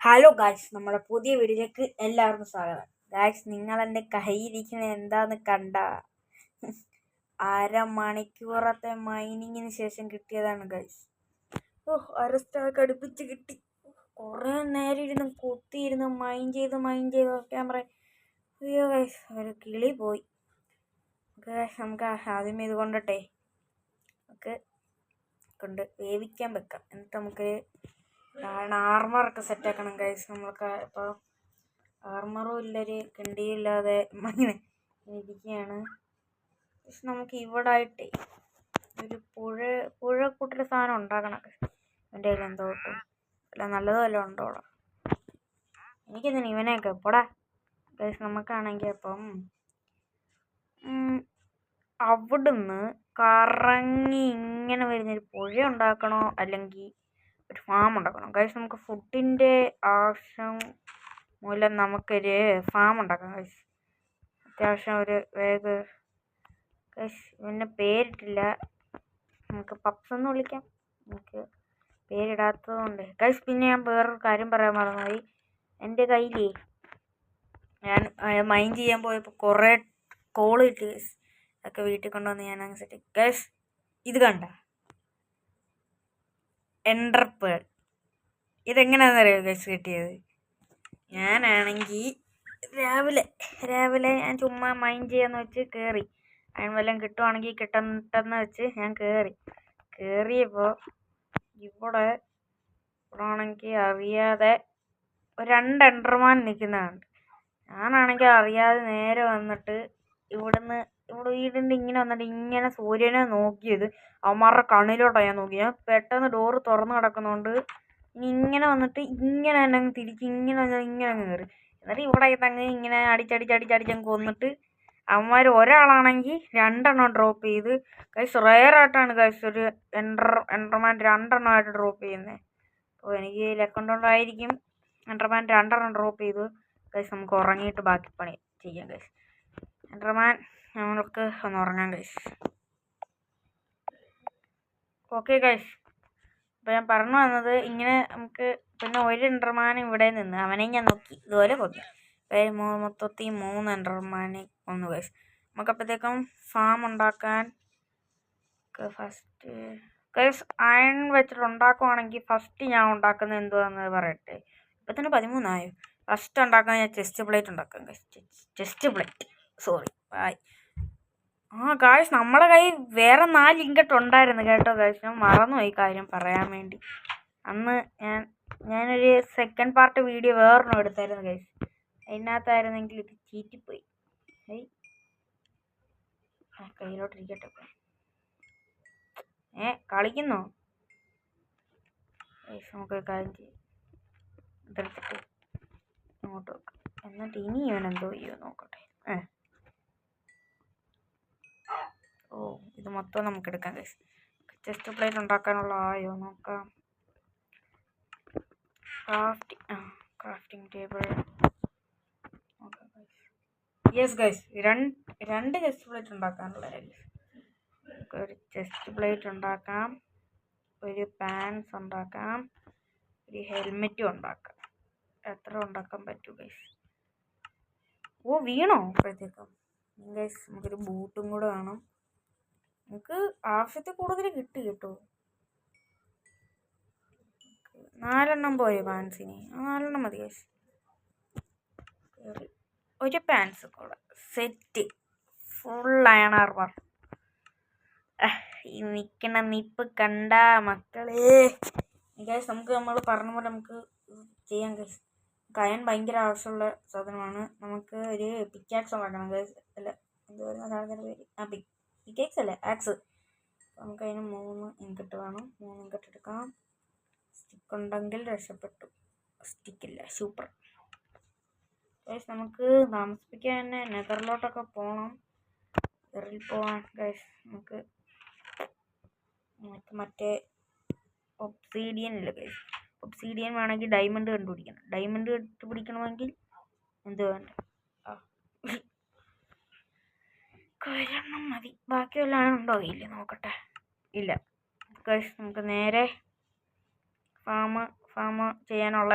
Hello guys, നമ്മുടെ പുതിയ വീഡിയോയിലേക്ക് എല്ലാവർക്കും സ്വാഗതം. ഗായ്സ്, നിങ്ങൾ എൻ്റെ കയ്യിരിക്കുന്നത് എന്താന്ന് കണ്ട? അരമണിക്കൂറത്തെ മൈനിങ്ങിന് ശേഷം കിട്ടിയതാണ് ഗായ്സ്. അരസ്റ്റാക്ക് അടുപ്പിച്ച് കിട്ടി. കുറേ നേരം ഇരുന്ന് കുത്തിയിരുന്ന് മൈൻ ചെയ്ത് ക്യാമറ. അയ്യോ ഗായ്സ്, ഒരു കിളി പോയി. ഗായ്സ്, നമുക്ക് ആദ്യമേ ഇത് കൊണ്ടട്ടെ നമുക്ക് കൊണ്ട് വേവിക്കാൻ വെക്കാം. എന്നിട്ട് നമുക്ക് ആർമറൊക്കെ സെറ്റാക്കണം ഗൈസ്. നമ്മൾക്ക് ഇപ്പോൾ ആർമറും ഇല്ലൊരു കിണ്ടിയില്ലാതെ ഇങ്ങനെ ഇരിക്കുകയാണ്. പക്ഷെ നമുക്ക് ഇവിടെ ആയിട്ട് ഒരു പുഴ കൂട്ടൊരു സാധനം ഉണ്ടാക്കണം. എൻ്റെ കയ്യിൽ എന്തോ അല്ല നല്ലതും വല്ലതും ഉണ്ടോളാം. എനിക്കെന്തിനാ ഇവനെയൊക്കെ പോടാ ഗൈസ്. നമുക്കാണെങ്കിൽ അപ്പം അവിടുന്ന് കറങ്ങി ഇങ്ങനെ വരുന്നൊരു പുഴ ഉണ്ടാക്കണോ അല്ലെങ്കിൽ ഒരു ഫാം ഉണ്ടാക്കണം ഗൈസ്. നമുക്ക് ഫുഡിൻ്റെ ആവശ്യം മൂലം നമുക്കൊരു ഫാം ഉണ്ടാക്കാം ഗൈസ്. അത്യാവശ്യം ഒരു ഗൈസ് ഇവനെ പേരിട്ടില്ല, നമുക്ക് പപ്സ് എന്ന് വിളിക്കാം. നമുക്ക് പേരിടാത്തത് കൊണ്ട് ഗൈസ്. പിന്നെ ഞാൻ വേറൊരു കാര്യം പറയാൻ മറന്നുപോയി. എൻ്റെ കയ്യിലേ ഞാൻ മൈൻ ചെയ്യാൻ പോയപ്പോൾ കുറേ കോള് കിട്ടി ഗൈസ്. അതൊക്കെ വീട്ടിൽ കൊണ്ടുവന്ന് ഞാൻ അങ്ങ് സെറ്റ് ഗൈസ്. ഇത് കണ്ട എൻഡർപേൾ, ഇതെങ്ങനെയാണെന്നറിയോ ഗൈസ് കിട്ടിയത്? ഞാനാണെങ്കിൽ രാവിലെ ഞാൻ ചുമ്മാ മൈൻഡ് ചെയ്യാന്ന് വെച്ച് കയറി. അതിന് വല്ലതും കിട്ടുവാണെങ്കിൽ കിട്ടട്ടെന്ന് വെച്ച് ഞാൻ കയറിയപ്പോൾ ഇവിടെ ആണെങ്കിൽ അറിയാതെ ഒരു 2 എൻഡർമാൻ നിൽക്കുന്നതാണ്. ഞാനാണെങ്കിൽ അറിയാതെ നേരെ വന്നിട്ട് ഇവിടെ വീടിൻ്റെ ഇങ്ങനെ വന്നിട്ട് ഇങ്ങനെ സൂര്യനെ നോക്കിയത് അവന്മാരുടെ കണ്ണിലോട്ടാണ് ഞാൻ നോക്കി. ഞാൻ പെട്ടെന്ന് ഡോറ് തുറന്ന് കിടക്കുന്നതുകൊണ്ട് ഇങ്ങനെ വന്നിട്ട് ഇങ്ങനെ തന്നെ അങ്ങ് തിരിച്ച് ഇങ്ങനെ അങ്ങ് കയറി. എന്നിട്ട് ഇവിടെ ഇങ്ങനെ അടിച്ചങ്ങ് കൊന്നിട്ട് അവന്മാർ ഒരാളാണെങ്കിൽ 2 എണ്ണം ഡ്രോപ്പ് ചെയ്ത് ഗൈസ്. റെയറായിട്ടാണ് ഗൈസ് ഒരു എൻഡർമാൻ 2 എണ്ണമായിട്ട് ഡ്രോപ്പ് ചെയ്യുന്നത്. അപ്പോൾ എനിക്ക് ലക്കുണ്ടോണ്ടായിരിക്കും എൻഡർമാൻ 2 എണ്ണം ഡ്രോപ്പ് ചെയ്തു ഗൈസ്. നമുക്ക് ഉറങ്ങിയിട്ട് ബാക്കി പണി ചെയ്യാം ഗൈസ്. എൻഡർമാൻ നമ്മൾക്ക് ഒന്ന് ഉറങ്ങാം ഗൈസ്. ഓക്കെ ഗൈസ്, അപ്പോൾ ഞാൻ പറഞ്ഞു വന്നത് ഇങ്ങനെ നമുക്ക് പിന്നെ ഒരു എൻഡർമാൻ ഇവിടെ നിന്ന് അവനെ ഞാൻ നോക്കി ഇതുപോലെ കൊന്നു. മൊത്തത്തിൽ 3 എൻഡർമാനെ കൊന്നു ഗൈസ്. നമുക്കപ്പോഴത്തേക്കും ഫാം ഉണ്ടാക്കാൻ ഫസ്റ്റ് ഗൈസ് അയൺ വെച്ചിട്ട് ഉണ്ടാക്കുവാണെങ്കിൽ ഫസ്റ്റ് ഞാൻ ഉണ്ടാക്കുന്നത് എന്തുവാന്ന് പറയട്ടെ. ഇപ്പം തന്നെ 13 ആയോ? ഫസ്റ്റ് ഉണ്ടാക്കാൻ ഞാൻ ചെസ്റ്റ് പ്ലേറ്റ് ഉണ്ടാക്കാം ഗൈസ്. ചെസ്റ്റ് പ്ലേറ്റ് ബായ്. ഗായ്സ്, നമ്മളെ കയ്യിൽ വേറെ 4 ഇങ്കട്ട് ഉണ്ടായിരുന്നു കേട്ടോ ഗായ്സ്. ഞാൻ മറന്നുപോയി കാര്യം പറയാൻ വേണ്ടി. അന്ന് ഞാനൊരു സെക്കൻഡ് പാർട്ട് വീഡിയോ വേറൊന്നും എടുത്തായിരുന്നു ഗൈസ്. അതിനകത്തായിരുന്നെങ്കിൽ ഇത് ചീറ്റിപ്പോയി. കയ്യിലോട്ടിരിക്കട്ടെ. കളിക്കുന്നോ ഗൈസ്? നമുക്ക് കാര്യം ചെയ്യും, ഇതെടുത്തിട്ട് അങ്ങോട്ട് വെക്കാം. എന്നിട്ട് ഇനി ഇവനെന്തോ ചെയ്യോ നോക്കട്ടെ. ഇത് മൊത്തം നമുക്ക് എടുക്കാം ഗൈസ്. ചെസ്റ്റ് പ്ലേറ്റ് ഉണ്ടാക്കാനുള്ള ആയോ നോക്കാം. Crafting table. Yes guys, 2 chest plate ഉണ്ടാക്കാനുള്ള. ഒരു ചെസ്റ്റ് പ്ലേറ്റ് ഉണ്ടാക്കാം, ഒരു പാൻസ് ഉണ്ടാക്കാം, ഒരു ഹെൽമെറ്റും ഉണ്ടാക്കാം. എത്ര ഉണ്ടാക്കാൻ പറ്റൂ ഗൈസ്? വീണോ അപ്പോഴത്തേക്കും ഗൈസ്? നമുക്കൊരു ബൂട്ടും കൂടെ വേണം. നമുക്ക് ആവശ്യത്തിൽ കൂടുതൽ കിട്ടി കേട്ടോ. 4 എണ്ണം പോയോ പാൻസിന്? 4 എണ്ണം മതി ഗൈസ്. ഒരു പാൻസ് കൂടെ സെറ്റ്, ഫുൾ അയൺ ആർമർ. ഈ നിൽക്കണ നിപ്പ് കണ്ട മക്കളെ ഗൈസ്. നമ്മൾ പറഞ്ഞ പോലെ നമുക്ക് ചെയ്യാം ഗൈസ്. അയൺ ഭയങ്കര ആവശ്യമുള്ള സാധനമാണ്. നമുക്ക് ഒരു പിക്കാക്സ് ഉണ്ടാക്കണം ഗൈസ്. അല്ല എന്ത് പറയുന്ന സാധനത്തിൻ്റെ പേര്? പിക്കാക്സ് അല്ലേ, ആക്സ്. നമുക്കതിന് 3 ഇങ്കട്ട് വേണം. 3 ഇങ്കട്ട് എടുക്കാം. സ്റ്റിക്ക് ഉണ്ടെങ്കിൽ രക്ഷപ്പെട്ടു. സ്റ്റിക്കില്ല, സൂപ്പർ ഗൈസ്. നമുക്ക് താമസിപ്പിക്കാൻ തന്നെ നെതറിലോട്ടൊക്കെ പോകണം. നെതറിൽ പോകാൻ ഗൈസ് നമുക്ക് മറ്റേ ഒബ്സീഡിയൻ ഇല്ല ഗൈസ്. ഒബ്സീഡിയൻ വേണമെങ്കിൽ ഡയമണ്ട് കണ്ടുപിടിക്കണം. ഡയമണ്ട് കണ്ടുപിടിക്കണമെങ്കിൽ എന്ത് വേണ്ട? ഒരെണ്ണം മതി. ബാക്കി വല്ലതും ഉണ്ടോ? ഇല്ല, നോക്കട്ടെ. ഇല്ല ഗൈസ്. നമുക്ക് നേരെ ഫാം ചെയ്യാനുള്ള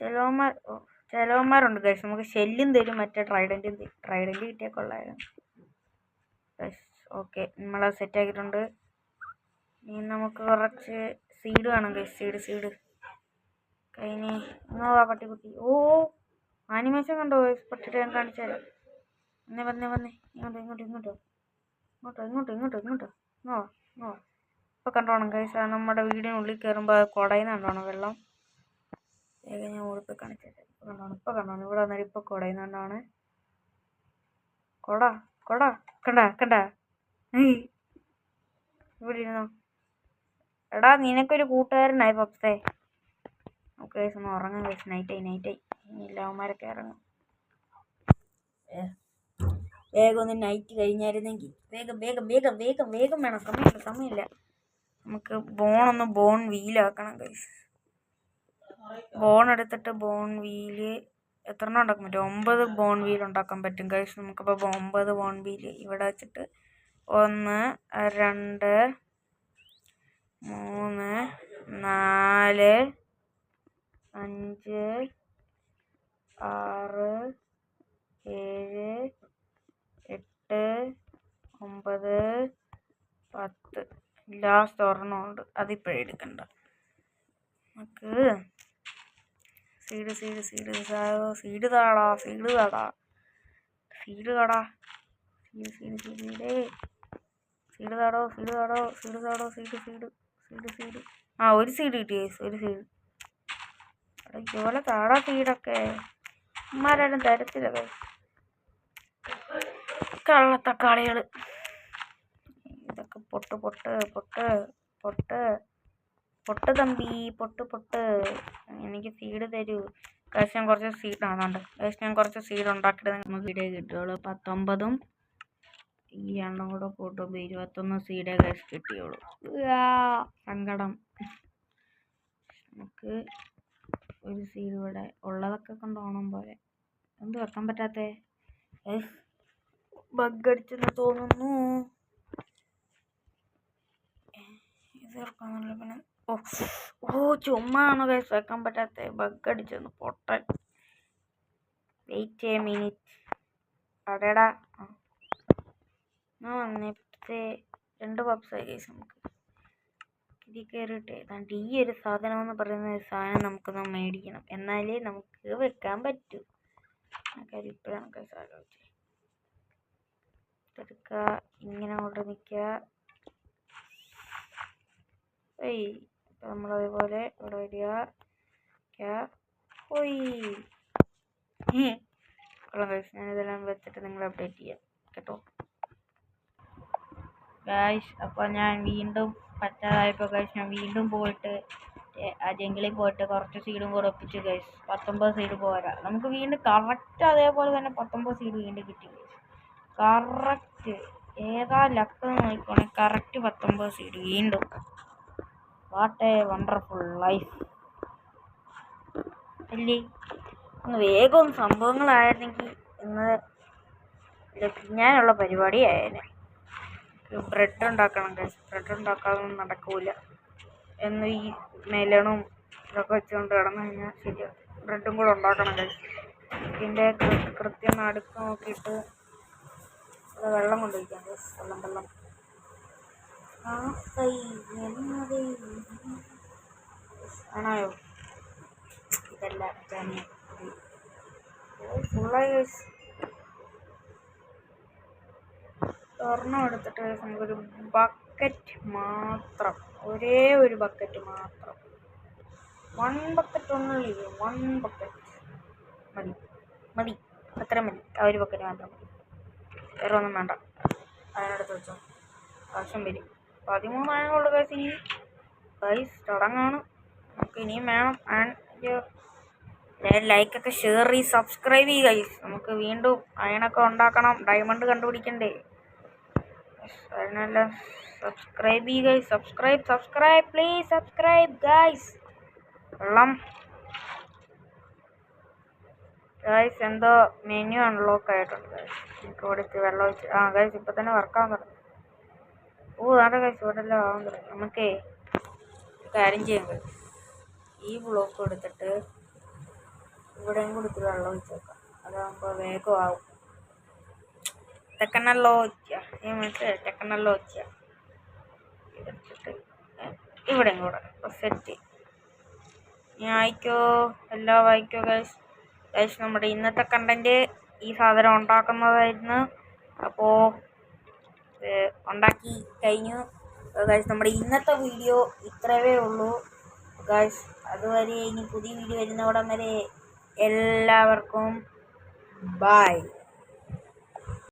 ചിലവന്മാരുണ്ട് ഗൈസ്. നമുക്ക് ഷെല്ലും തരും, മറ്റേ ട്രൈഡൻറ്റ് കിട്ടിയാൽ കൊള്ളായിരുന്നു ഗൈസ്. ഓക്കെ, നമ്മളെ സെറ്റ് ആക്കിയിട്ടുണ്ട്. ഇനി നമുക്ക് കുറച്ച് സീഡ് വേണം ഗൈസ്. സീഡ് കഴിഞ്ഞ് ഇങ്ങോട്ടാ പട്ടിക്കുട്ടി. ഓ ആനിമേഷൻ കണ്ടോ ഗൈസ്? പട്ടിട്ട് ഞാൻ കാണിച്ചു തരാം. വന്നേ ഇങ്ങോട്ടോ. ഇപ്പൊ കണ്ടോണം ഗൈസ്. നമ്മുടെ വീടിനുള്ളിൽ കയറുമ്പോൾ കുടയുന്ന കണ്ടോണം വെള്ളം. വേഗം ഞാൻ ഓടിപ്പോയി കാണിച്ചു തരാം. ഇപ്പൊ കണ്ടോണം ഇവിടെ വന്നിട്ട് ഇപ്പൊ കുടയുന്നോണ്ടാണ്. കൊട കണ്ട ഇവിടെ ഇരുന്നോ. എടാ നിനക്കൊരു കൂട്ടുകാരനായി പപ്സേ. നമുക്ക് ഗൈസ് ഒന്ന് ഉറങ്ങാം ഗൈസ്. നൈറ്റായി. ഇനി അവന്മാരൊക്കെ ഇറങ്ങും. വേഗം ഒന്ന് നൈറ്റ് കഴിഞ്ഞായിരുന്നെങ്കിൽ വേഗം വേണം. സമയമില്ല. നമുക്ക് ബോൺ വീലാക്കണം ഗൈസ്. ബോൺ എടുത്തിട്ട് ബോൺ വീല് എത്ര എണ്ണം ഉണ്ടാക്കാൻ പറ്റും? 9 ബോൺ വീൽ ഉണ്ടാക്കാൻ പറ്റും ഗൈസ്. നമുക്കിപ്പോൾ 9 ബോൺ വീല് ഇവിടെ വെച്ചിട്ട് 1 2 3 4 5 6 7 8 9 10. ലാസ്റ്റ് ഒരെണ്ണമുണ്ട്, അതിപ്പോഴേ എടുക്കണ്ട. നമുക്ക് സീഡ് താടാ. ആ ഒരു സീഡ് കിട്ടി ഗൈസ്. ഒരു സീഡ്. ഇതുപോലെ താടാ സീഡൊക്കെ. അമ്മമാരാരും തരത്തില്ല ഗൈസ്. കള്ളത്തക്കാളികൾ ഇതൊക്കെ. പൊട്ട് തമ്പി പൊട്ട്. എനിക്ക് സീഡ് തരൂ ഗൈസ്. ഞാൻ കുറച്ച് സീഡ് ആണുണ്ട് ഗൈസ്. ഞാൻ കുറച്ച് സീഡ് ഉണ്ടാക്കിയിട്ട് നമുക്ക് സീഡേ കിട്ടുള്ളൂ. 19 ഈ എണ്ണം കൂടെ കൂട്ടുമ്പോൾ 21 സീഡേ ഗൈസ് കിട്ടിയുള്ളൂ. സങ്കടം. നമുക്ക് ഒരു സീഡ് ഇവിടെ ഉള്ളതൊക്കെ കൊണ്ടോണം പോലെ. എന്ത് വെക്കാൻ പറ്റാത്തേ ഗൈസ്? ബഗ് അടിച്ചെന്ന് തോന്നുന്നു. ഇത് ഇറക്കാന്നുള്ള പിന്നെ ചുമ്മാണ് ഗൈസ് വെക്കാൻ പറ്റാത്ത. ബഗ് അടിച്ചെന്ന് പൊട്ടൻ. Wait minute. അതെടാ വന്നിട്ട് 2 പപ്സായി ഗൈസ്. നമുക്ക് ഇതിൽ കയറിയിട്ട് ഏതാണ്ട് ഈ ഒരു സാധനം എന്ന് പറയുന്ന ഒരു സാധനം നമുക്കൊന്ന് മേടിക്കണം, എന്നാലേ നമുക്ക് വെക്കാൻ പറ്റൂ. കാര്യം ഇപ്പോഴാണ് ഗൈസ് ആലോചിച്ചത്. എടുക്കുക, ഇങ്ങനെ കൊണ്ട് നിൽക്കുക. ഇപ്പം നമ്മളതേപോലെ ഇവിടെ വരിക. കൊള്ളാം ഗൈസ്. ഞാനിതെല്ലാം വെച്ചിട്ട് നിങ്ങളെ അപ്ഡേറ്റ് ചെയ്യാം കേട്ടോ ഗൈസ്. അപ്പോൾ ഞാൻ വീണ്ടും പറ്റാതായപ്പോൾ ഗൈസ് ഞാൻ വീണ്ടും പോയിട്ട് ആ ജംഗിളിൽ പോയിട്ട് കുറച്ച് സീഡും കൂടെ ഒപ്പിച്ചു ഗൈസ്. 19 സീഡ് പോരാ. നമുക്ക് വീണ്ടും കറക്റ്റ് അതേപോലെ തന്നെ 19 സീഡ് വീണ്ടും കിട്ടി ഗൈസ്. കറക്റ്റ് ഏതാ ലക്ക് നോക്കിക്കോണേ. കറക്റ്റ് 19 സീഡ് വീണ്ടും. വാട്ട് എ വണ്ടർഫുൾ ലൈഫ് അല്ലേ? ഒന്ന് വേഗം സംഭവങ്ങളായിരുന്നെങ്കിൽ ഇന്ന് ഞാനുള്ള പരിപാടി ആയേനെ. ബ്രെഡ് ഉണ്ടാക്കണം ഗൈസ്. ബ്രെഡ് ഉണ്ടാക്കാതൊന്നും നടക്കൂല. എന്ന് ഈ മെലണും ഇതൊക്കെ വെച്ചുകൊണ്ട് കിടന്നു കഴിഞ്ഞാൽ ശരിയാണ്. ബ്രെഡും കൂടെ ഉണ്ടാക്കണം ഗൈസ്. ഇതിൻ്റെ കൃത്യം നടുക്ക് നോക്കിയിട്ട് വെള്ളം കൊണ്ടുവയ്ക്കാം ഗൈസ്. വെള്ളം ആണായോ? ഇതല്ല ഫുള്ളായി ഗൈസ്. ഒരെണ്ണം എടുത്തിട്ട് നമുക്കൊരു ബക്കറ്റ് മാത്രം, ഒരേ ഒരു ബക്കറ്റ് മാത്രം. 1 ബക്കറ്റ് ഒന്നുള്ളി. 1 ബക്കറ്റ് മതി. അത്ര മതി. ആ ഒരു ബക്കറ്റ് മാത്രം മതി. വേറെ ഒന്നും വേണ്ട. അതിനടുത്ത് വെച്ചോ. ആവശ്യം വരും. 13 ആയതുള്ളൂ ഗൈസ്. ഇനി ഗൈസ് തുടങ്ങാണ്. നമുക്ക് ഇനിയും വേണം. ലൈക്കൊക്കെ ഷെയർ ചെയ്ത് സബ്സ്ക്രൈബ് ചെയ്യുക ഗൈസ്. നമുക്ക് വീണ്ടും അയണൊക്കെ ഉണ്ടാക്കണം. ഡയമണ്ട് കണ്ടുപിടിക്കണ്ടേ? അതിനെല്ലാം സബ്സ്ക്രൈബ് ചെയ്യുക guys. Subscribe please. Subscribe guys. വെള്ളം ഗൈസ്. എന്തോ മെനു അൺലോക്ക് ആയിട്ടുണ്ട് ഗൈസ്. എനിക്ക് കൊടുത്ത് വെള്ളം ഒഴിച്ച് ഗൈസ് ഇപ്പം തന്നെ വർക്കാവാൻ തുടങ്ങി. അതെ ഗൈസ് ഇവിടെ എല്ലാം ആവാൻ തുടങ്ങി. നമുക്കേ കാര്യം ചെയ്യാം ഗൈസ്. ഈ ബ്ലോക്ക് എടുത്തിട്ട് ഇവിടെയും കൂടി ഇത്തിരി വെള്ളം ഒഴിച്ചേക്കാം, അതാകുമ്പോൾ വേഗമാവും. തെക്കനല്ലോ തെക്കനല്ലോ വെച്ച എടുത്തിട്ട് ഇവിടെയും കൂടെ സെറ്റ്. ഇനി വായിക്കോ, എല്ലാം വായിക്കോ ഗൈസ്. ഗൈസ് നമ്മുടെ ഇന്നത്തെ കണ്ടന്റ് ഈ സാധനം ഉണ്ടാക്കുന്നതായിരുന്നു. അപ്പോൾ ഉണ്ടാക്കി കഴിഞ്ഞു ഗൈസ്. നമ്മുടെ ഇന്നത്തെ വീഡിയോ ഇത്രയേ ഉള്ളൂ ഗൈസ്. അതുവരെ ഇനി പുതിയ വീഡിയോ വരുന്നവിടം വരെ എല്ലാവർക്കും ബൈ.